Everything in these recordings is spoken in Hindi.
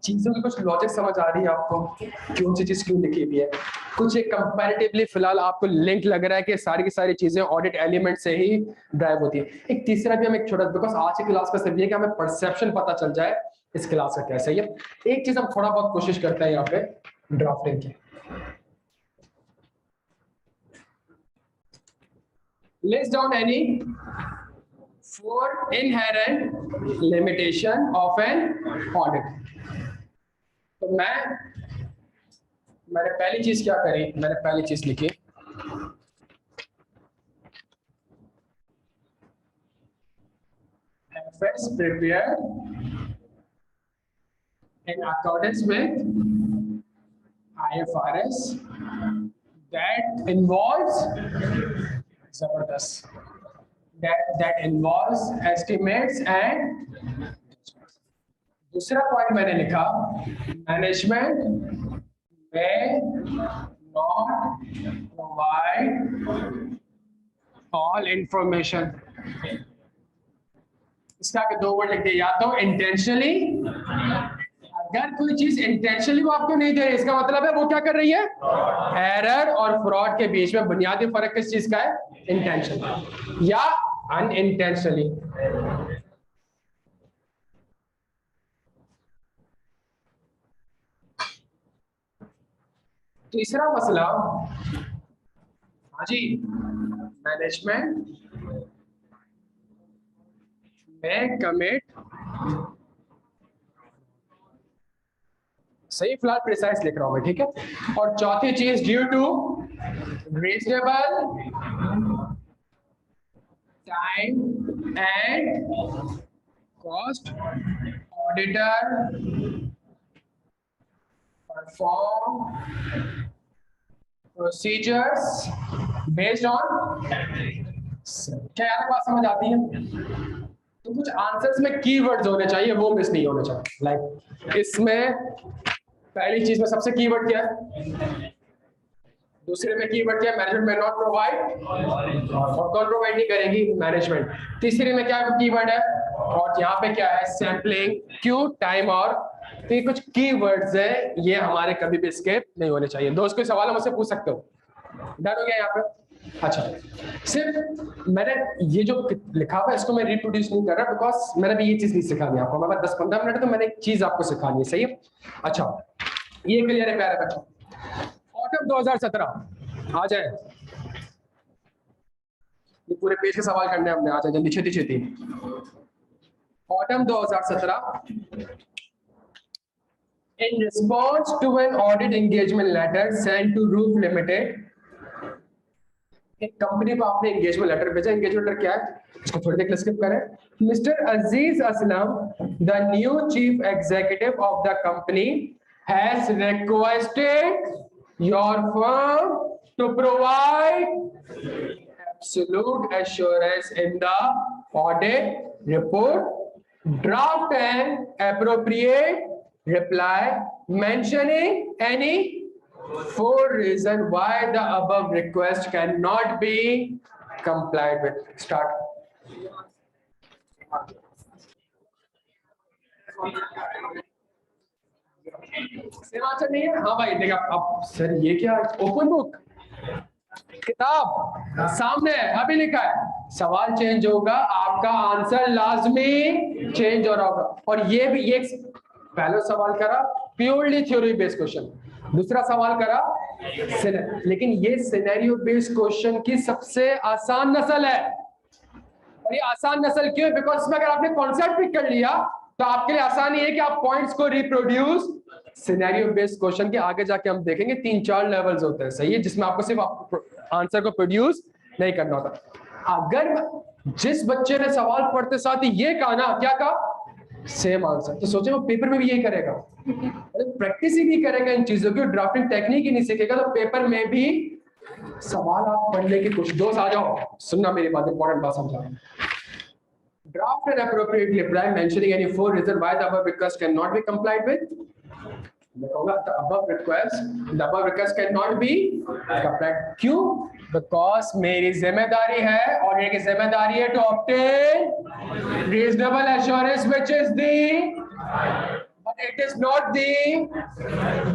चीजों की कुछ लॉजिक समझ आ रही है आपको, क्यों सी चीज क्यों लिखी हुई है, कुछ एक कंपैरेटिवली फिलहाल आपको लिंक लग रहा है कि सारी की सारी चीजें ऑडिट एलिमेंट से ही ड्राइव होती है। एक तीसरा भी हम एक छोटा, बिकॉज आज की क्लास का सिर्फ ये कि हमें परसेप्शन पता चल जाए इस क्लास का कैसे है। एक चीज हम थोड़ा बहुत कोशिश करते हैं यहाँ पे ड्राफ्टिंग की। List down any 4 inherent limitation of an audit। तो मैंने पहली चीज क्या करी, मैंने पहली चीज लिखी FS prepared in accordance with IFRS that involves जबरदस्त that involves estimates and दूसरा पॉइंट मैंने लिखा management may not provide all information। इसका के दो वर्ड लिख दिए, या तो इंटेंशनली, अगर कोई चीज इंटेंशनली वो आपको नहीं दे रही इसका मतलब है वो क्या कर रही है, एरर और फ्रॉड के बीच में बुनियादी फर्क किस चीज का है, इंटेंशनली या अनइंटेंशनली। तीसरा मसला, हाँ जी, मैनेजमेंट में कमिट, सही फिलहाल प्रिसाइज लिख रहा हूं मैं, ठीक है। और चौथी चीज due to reasonable time and cost auditor perform procedures based on, क्या यार बात समझ आती है। तो कुछ आंसर्स में कीवर्ड्स होने चाहिए, वो मिस नहीं होने चाहिए। लाइक इसमें पहली चीज में सबसे कीवर्ड क्या है, दूसरे में कीवर्ड क्या है, मैनेजमेंट में नॉट प्रोवाइड, और कौन प्रोवाइड नहीं करेगी, मैनेजमेंट। तीसरे में क्या कीवर्ड है, और यहाँ पे क्या है, सैम्पलिंग, क्यों, टाइम, और तो ये कुछ कीवर्ड्स है, ये हमारे कभी भी स्किप नहीं होने चाहिए। दोस्त कोई सवाल मुझसे पूछ सकते हो, डन हो गया यहाँ पे। अच्छा, सिर्फ मैंने ये जो लिखा हुआ है इसको मैं रिप्रोड्यूस नहीं कर रहा, बिकॉज मैंने भी ये चीज नहीं सिखानी आपको, हमारे पास 10-15 मिनट, तो मैंने एक चीज आपको सिखानी है, सही है। अच्छा, ये क्लियर है प्यारे बच्चों। ऑटम 2017 आ जाए, ये पूरे पेज के सवाल करने हमने, आ जाए जल्दी, छेती छेती। Autumn 2017, in response to an audit engagement letter sent to Roof Limited, एक कंपनी को आपने एंगेजमेंट लेटर भेजा। एंगेजमेंट लेटर क्या है, इसको थोड़ी देर स्किप करें। Mister Aziz Aslam, the new chief executive of the company has requested your firm to provide absolute assurance in the audit report, draft an appropriate reply mentioning any 4 reasons why the above request cannot be complied with। Start। Same answer नहीं है, हाँ भाई देखा अब सर, ये क्या, ओपन बुक किताब सामने है, अभी लिखा है, सवाल चेंज होगा, आपका आंसर लाजमी चेंज हो रहा होगा। और ये भी, ये पहला सवाल करा प्योरली थ्योरी बेस्ड क्वेश्चन, दूसरा सवाल करा लेकिन ये सिनेरियो बेस्ड क्वेश्चन की सबसे आसान नस्ल है। और ये आसान नस्ल क्यों है, बिकॉज इसमें अगर आपने कॉन्सेप्ट पिक कर लिया तो आपके लिए आसानी है कि आप पॉइंट्स को रिप्रोड्यूस। सिनेरियो बेस्ड क्वेश्चन के आगे जाके हम देखेंगे 3-4 लेवल्स होते हैं, सही है, जिसमें आपको सिर्फ आंसर को प्रोड्यूस नहीं करना होता। अगर जिस बच्चे ने सवाल पढ़ते साथ ये कहा ना, क्या कहा, सेम आंसर, तो सोचे वो पेपर में भी यही करेगा, प्रैक्टिस ही नहीं करेगा इन चीजों की, ड्राफ्टिंग टेक्निक ही नहीं सीखेगा, तो पेपर में भी सवाल आप पढ़ने की कुछ। दोस्त आ जाओ, सुनना मेरी बात, इंपॉर्टेंट बात समझा। Draft an appropriate reply mentioning any 4 reasons why the above request cannot be complied with। मैं कहूँगा the above request cannot be complied। क्यों? Because मेरी जिम्मेदारी है, और ये की जिम्मेदारी है to obtain reasonable assurance which is the but it is not the,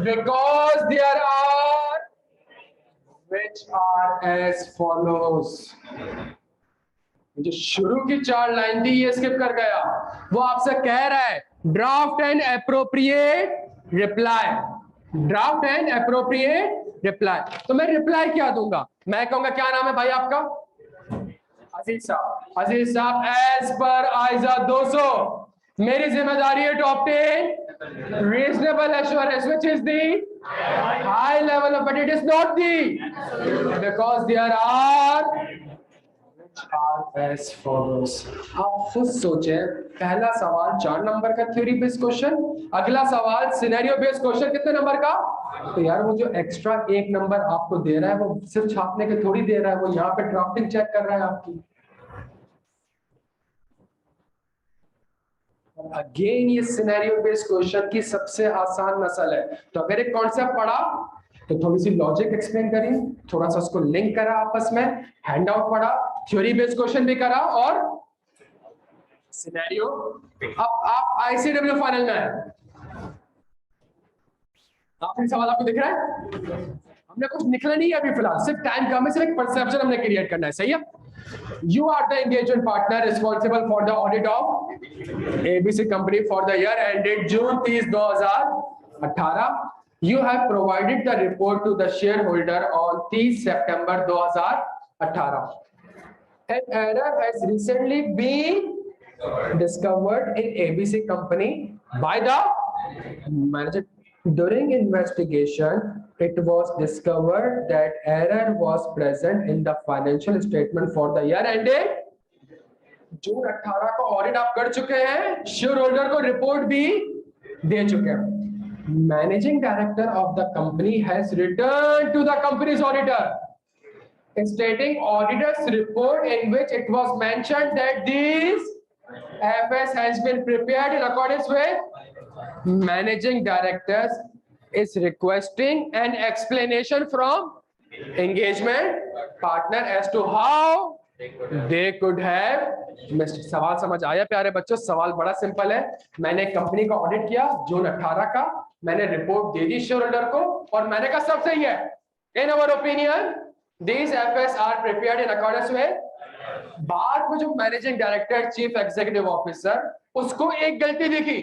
because there are, which are as follows. जो शुरू की 4 लाइन थी ये स्किप कर गया, वो आपसे कह रहा है draft and appropriate reply, draft and appropriate reply. तो मैं रिप्लाई क्या दूंगा, मैं कहूंगा क्या नाम है भाई आपका, अजीज साहब। अजीज साहब, एज पर आइजा 200 मेरी जिम्मेदारी है to obtain reasonable assurance which is the high level of, but it is not the, because there are as follows। आप खुद सोचें, पहला सवाल 4 नंबर का थ्योरी बेस्ड क्वेश्चन, अगला सवाल सिनेरियो बेस्ड क्वेश्चन कितने नंबर का। तो यार वो जो एक्स्ट्रा 1 नंबर आपको दे रहा है वो सिर्फ छापने के थोड़ी दे रहा है, वो यहाँ पे ड्राफ्टिंग चेक कर रहा है आपकी। अगेन ये सिनेरियो बेस्ड क्वेश्चन की सबसे आसान नस्ल है। तो अगर एक कॉन्सेप्ट पढ़ा तो थोड़ी सी लॉजिक एक्सप्लेन करी, थोड़ा सा उसको लिंक करा आपस में, हैंड आउट पढ़ा, थ्योरी बेस्ड क्वेश्चन भी करा और सिनेरियो। अब आप आईसीडब्ल्यू फाइनल में है, आपने सवाल आपको दिख रहा है, हमने कुछ निकला नहीं है अभी फिलहाल, सिर्फ टाइम कम है, सिर्फ एक परसेप्शन हमने क्रिएट करना है, सही है। You are the engagement partner responsible for the audit of ABC company for the year ended June 30, 2018. You have provided the report to the shareholder on 30 September 2018. An error has recently been discovered in ABC company by the manager. During investigation, it was discovered that error was present in the financial statement for the year ended जून 18 को ऑडिट आप कर चुके हैं, शेयर होल्डर को रिपोर्ट भी दे चुके हैं। Managing director of the company has return to the companies auditor stating auditor's report in which it was mentioned that this FS has been prepared in accordance with managing directors is requesting an explanation from engagement partner as to how they could have missed। सवाल समझ आया प्यारे बच्चों? सवाल बड़ा सिंपल है। मैंने कंपनी का ऑडिट किया जून 18 का, मैंने रिपोर्ट दे दी शेयर होल्डर को और मैंने कहा सब सही है, इन अवर opinion these FS are prepared in accordance with। बाद में जो managing director chief executive officer उसको एक गलती दिखी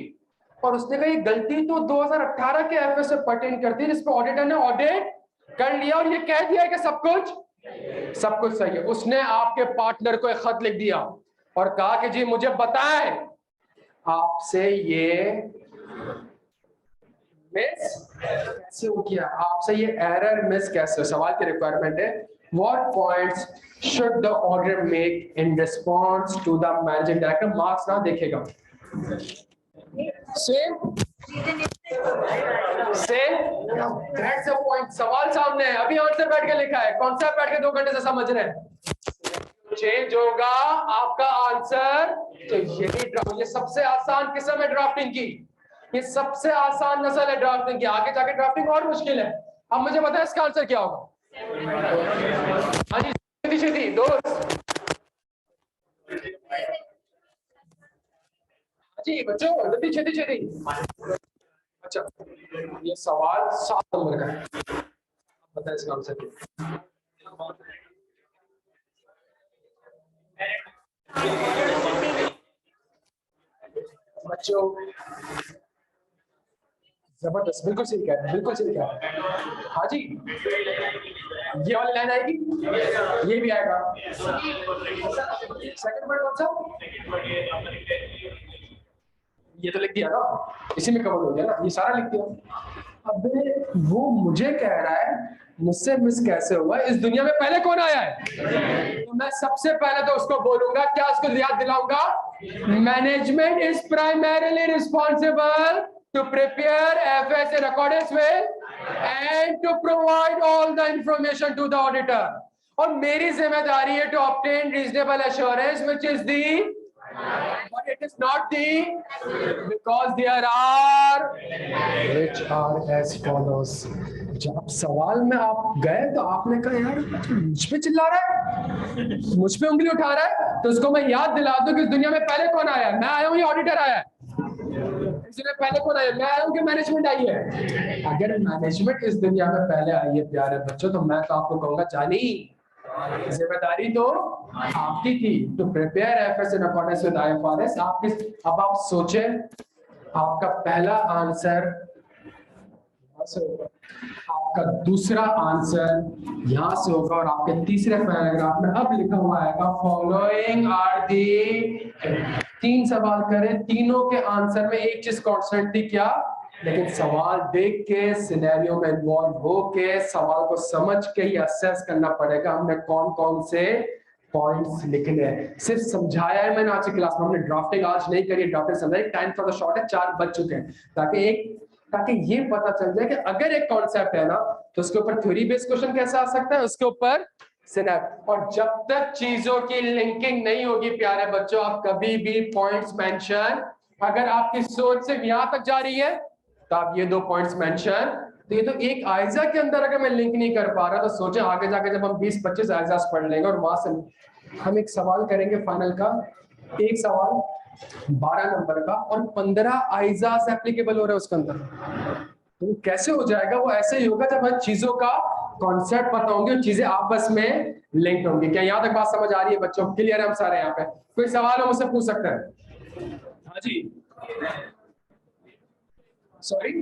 और उसने कहा ये गलती तो 2018 के एफएस से पर्टेन करती है, जिस पर ऑडिटर ने ऑडिट कर लिया और ये कह दिया कि सब कुछ सही है। उसने आपके पार्टनर को एक खत लिख दिया और कहा कि जी मुझे बताएं आपसे ये मिस कैसे हो गया, आपसे ये एरर मिस कैसे। सवाल की रिक्वायरमेंट है what points should the auditor make in response to the managing director. Marks ना देखेगा, सेम दैट्स अ पॉइंट। सवाल सामने है, अभी आंसर बैठ के लिखा है, कॉन्सेप्ट बैठ के 2 घंटे से समझ रहे हैं। चेंज होगा आपका आंसर। तो ये सबसे आसान किस्म है ड्राफ्टिंग की, ये सबसे आसान नस्ल है ड्राफ्टिंग की, आगे जाके ड्राफ्टिंग और मुश्किल है। अब मुझे बताया इसका आंसर क्या होगा। हाँ जी छेदी दोस्त जी बच्चों, जल्दी छेदी। अच्छा ये सवाल 7 नंबर का है, बताए इसका आंसर क्या। बच्चों जबरदस्त, बिल्कुल सही कह रहे हैं, बिल्कुल सही कह रहे हैं। हाँ जी ये वाली लाइन आएगी, ये भी आएगा। सेकंड वर्ड कौन सा, ये तो लिख दिया ना, इसी में कवर हो गया ना, ये सारा लिख दिया। अबे वो मुझे कह रहा है मुझसे मिस कैसे हुआ, इस दुनिया में पहले कौन आया है। तो मैं सबसे पहले तो उसको बोलूंगा, क्या उसको याद दिलाऊंगा, management is primarily responsible to prepare FS in accordance with and to provide all the information to the auditor. और मेरी जिम्मेदारी है to obtain reasonable assurance which is the, but it is not the, because there are which are as follows। जब सवाल में आप गए तो आपने कहा यार मुझ पे चिल्ला रहा है, मुझ पे उंगली उठा रहा है, तो उसको मैं याद दिला दूं कि इस दुनिया में पहले कौन आया है। मैं आया हूं या ऑडिटर आया है। इसलिए पहले कौन आया? मैं आया हूँ कि मैनेजमेंट आई है? अगर मैनेजमेंट इस दुनिया में पहले आई है प्यारे बच्चों, तो मैं तो आपको कहूंगा जानी, जिम्मेदारी तो आपकी थी to prepare FS in accordance with IFRS. अब आप सोचें, आपका पहला आंसर आपका दूसरा आंसर यहां से होगा, और आपके तीसरे पैराग्राफ में अब लिखा हुआ आएगा फॉलोइंग आर दी। 3 सवाल करें, तीनों के आंसर में एक चीज कांस्टेंट थी, क्या? लेकिन सवाल देख के, सिनेरियो में इन्वॉल्व होके, सवाल को समझ के ही असेस करना पड़ेगा हमने कौन कौन से पॉइंट्स लिखने हैं। सिर्फ समझाया है मैंने आज की क्लास में, हमने ड्राफ्टिंग आज नहीं करी, ड्राफ्टिंग समझाई, टाइम थोड़ा शॉर्ट है, 4 बज चुके हैं, ताकि ये पता चल जाए कि अगर एक कॉन्सेप्ट है ना, तो उसके ऊपर थ्योरी बेस्ड क्वेश्चन कैसे आ सकता है, उसके ऊपर सिनेरियो। और जब तक चीजों की लिंकिंग नहीं होगी प्यारे बच्चों, आप कभी भी पॉइंट्स मेंशन, अगर आपकी सोच सिर्फ यहां तक जा रही है तो आप ये 2 पॉइंट्स मेंशन, तो ये तो एक आइजा के अंदर अगर मैं लिंक नहीं कर पा रहा, तो सोचे आगे जाके जब हम 20-25 आइजास पढ़ लेंगे और वहां से हम एक सवाल करेंगे फाइनल का, एक सवाल 12 नंबर का और 15 आइजास एप्लीकेबल हो रहा है उसके अंदर, तो कैसे हो जाएगा? वो ऐसे ही होगा जब हमें चीजों का कॉन्सेप्ट पता होंगे और चीजें आपस में लिंक होंगी। क्या यहाँ तक बात समझ आ रही है बच्चों? क्लियर है हम सारे? यहाँ पे कोई सवाल हो मुझसे पूछ सकते हैं? हाँ जी, सॉरी,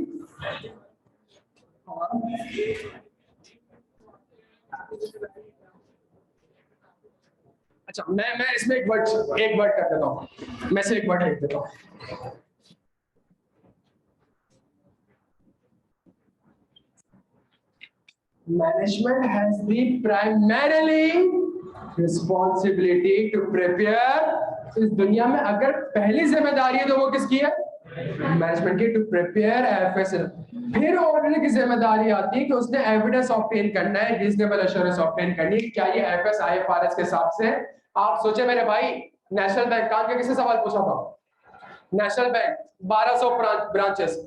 अच्छा मैं इसमें एक वर्ड कर देता हूँ, मैं से एक वर्ड लिख देता हूँ। Management has the primarily responsibility to prepare। इस दुनिया में अगर पहली जिम्मेदारी है तो वो किसकी है? मैनेजमेंट की, टू प्रिपेयर एफएस। फिर ऑडिटर की जिम्मेदारी आती है कि उसने एविडेंस ऑब्टेन करना है, रीजनेबल एश्योरेंस ऑब्टेन करनी है, क्या ये एफएस आईएफआरएस के हिसाब से। आप सोचे मेरे भाई, नेशनल बैंक काम के किससे सवाल पूछा था? नेशनल बैंक 1200 ब्रांचेस,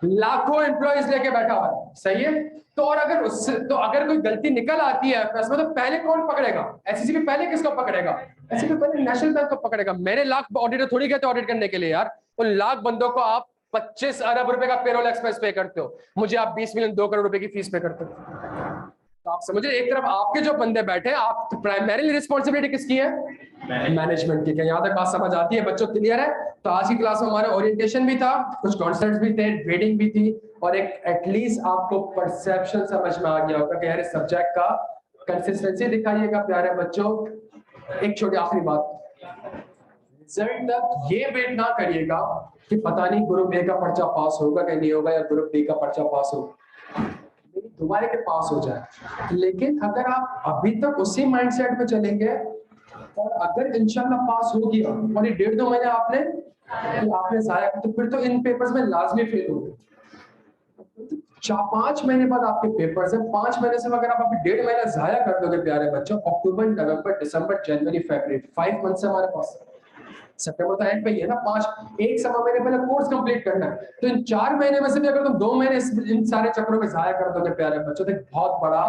लाखों एम्प्लॉइज लेके बैठा हुआ है, सही है? तो और अगर उससे तो अगर कोई गलती निकल आती है एफएस में, तो पहले कौन पकड़ेगा? एससीसी भी पहले किसको पकड़ेगा? एससीसी पहले नेशनल बैंक को पकड़ेगा। मेरे लाख ऑडिटर थोड़ी गए थे ऑडिट करने के लिए यार। उन लाख बंदों को आप 25 अरब रुपए का पेरोल एक्सपेंस पे करते हो, मुझे आप 20 मिलियन 2 करोड़ रुपए की फीस पे करते हो। तो आप समझे, एक तरफ आपके जो बंदे बैठे, आप प्राइमरीली रिस्पॉन्सिबिलिटी किसकी है? मैनेजमेंट की। क्या यहाँ तक बात समझ आती है बच्चों? क्लियर है? तो आज की क्लास में हमारा ओरिएंटेशन भी था, कुछ कॉन्सेप्ट्स भी थे, ग्रेडिंग भी थी, और एक एटलीस्ट आपको परसेप्शन समझ में आ गया होगा कि यार सब्जेक्ट का कंसिस्टेंसी दिखाइएगा प्यारे बच्चों। एक छोटी आखिरी बात, रिजल्ट तक ये वेट ना करिएगा कि पता नहीं ग्रुप ए का पर्चा पास होगा कि नहीं होगा, या ग्रुप बी का पर्चा पास होगा, दोबारा के पास हो जाए। लेकिन अगर आप अभी तक उसी माइंडसेट में चलेंगे, और अगर इंशाल्लाह पास हो गया और ये 1.5-2 महीने आपने जाया, तो फिर तो इन पेपर्स में लाजमी फेल होंगे। 4-5 महीने बाद आपके पेपर्स हैं, 5 महीने से अगर आप अभी 1.5 महीना जाया कर दोगे प्यारे बच्चों, अक्टूबर, नवंबर, दिसंबर, जनवरी, फरवरी, 5 मंथ से हमारे पास, सितंबर तो एंड पे ही है ना, 1 सवा महीने पहले कोर्स कंप्लीट करना है। तो इन 4 महीने में से भी अगर तुम 2 महीने इन सारे चक्रों में जाया कर दोगे प्यारे बच्चों, तो बहुत बड़ा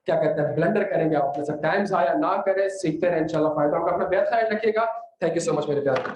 क्या कहते हैं ब्लंडर करेंगे आप। टाइम जाया ना करें, सीखते रहे, इंशाल्लाह फायदा होगा। अपना बेहद ख्याल रखिएगा। थैंक यू सो मच मेरे प्यारे बच्चों।